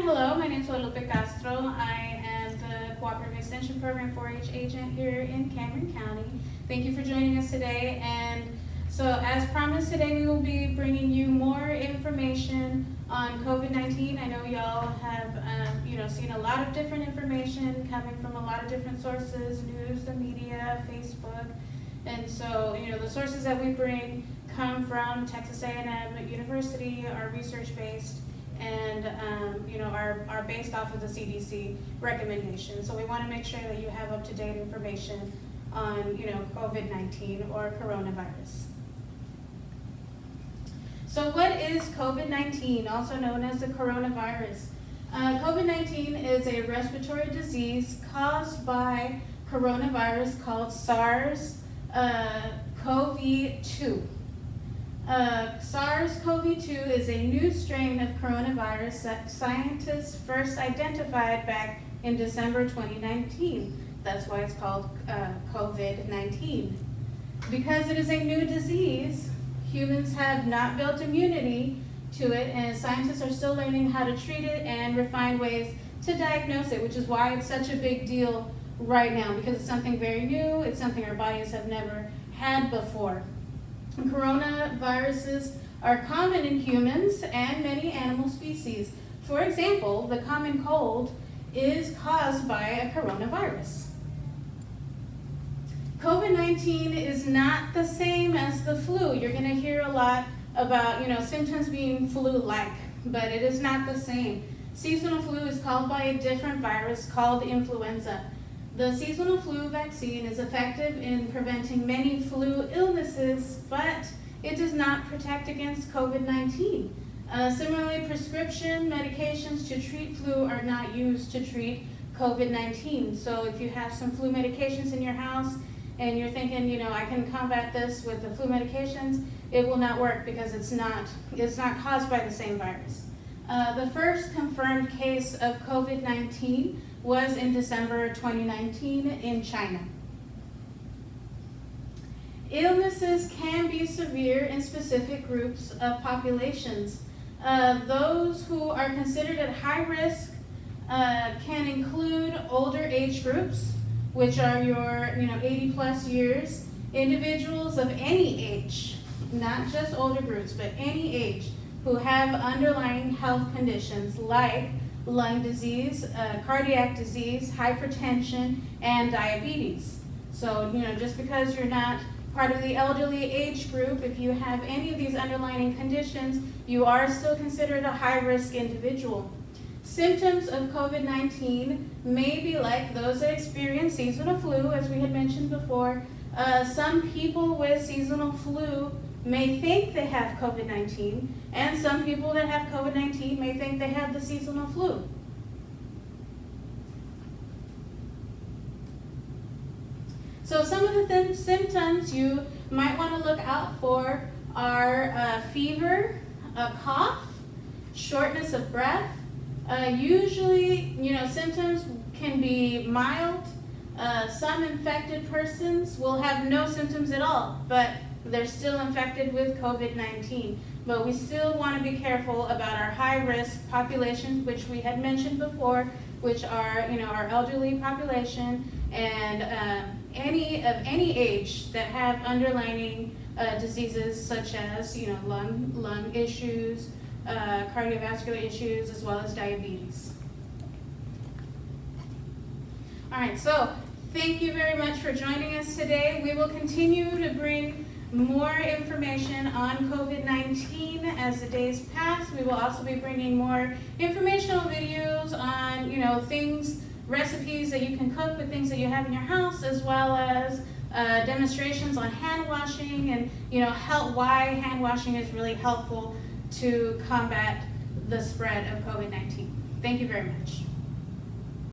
hello, my name is Guadalupe Castro. I am the Cooperative Extension Program 4-H agent here in Cameron County. Thank you for joining us today. And so as promised, today we will be bringing you more information on COVID-19. I know y'all have seen a lot of different information coming from a lot of different sources, news, the media, Facebook. And so, the sources that we bring come from Texas A&M University, are research-based, and are based off of the CDC recommendations. So we want to make sure that you have up-to-date information on COVID-19 or coronavirus. So what is COVID-19, also known as the coronavirus? COVID-19 is a respiratory disease caused by coronavirus called SARS-CoV-2. SARS-CoV-2 is a new strain of coronavirus that scientists first identified back in December 2019. That's why it's called COVID-19. Because it is a new disease, humans have not built immunity to it, and scientists are still learning how to treat it and refine ways to diagnose it, which is why it's such a big deal right now, because it's something very new, it's something our bodies have never had before. Coronaviruses are common in humans and many animal species. For example, the common cold is caused by a coronavirus. COVID-19 is not the same as the flu. You're going to hear a lot about, symptoms being flu-like, but it is not the same. Seasonal flu is caused by a different virus called influenza. The seasonal flu vaccine is effective in preventing many flu illnesses, but it does not protect against COVID-19. Similarly, prescription medications to treat flu are not used to treat COVID-19. So if you have some flu medications in your house and you're thinking, I can combat this with the flu medications, it will not work because it's not caused by the same virus. The first confirmed case of COVID-19 was in December 2019 in China. Illnesses can be severe in specific groups of populations. Those who are considered at high risk can include older age groups, which are your 80 plus years, individuals of any age, not just older groups, but any age, who have underlying health conditions like lung disease, cardiac disease, hypertension, and diabetes. So, just because you're not part of the elderly age group, if you have any of these underlying conditions, you are still considered a high-risk individual. Symptoms of COVID-19 may be like those that experience seasonal flu, as we had mentioned before. Some people with seasonal flu may think they have COVID-19, and some people that have COVID-19 may think they have the seasonal flu. So some of the symptoms you might want to look out for are fever, a cough, shortness of breath. Usually, symptoms can be mild. Some infected persons will have no symptoms at all, but they're still infected with COVID-19. But we still want to be careful about our high-risk populations, which we had mentioned before, which are, our elderly population and any age that have underlying diseases such as, lung issues, cardiovascular issues, as well as diabetes. All right, so thank you very much for joining us today. We will continue to bring more information on COVID-19 as the days pass. We will also be bringing more informational videos on, things, recipes that you can cook with things that you have in your house, as well as demonstrations on hand washing and, why hand washing is really helpful to combat the spread of COVID-19. Thank you very much.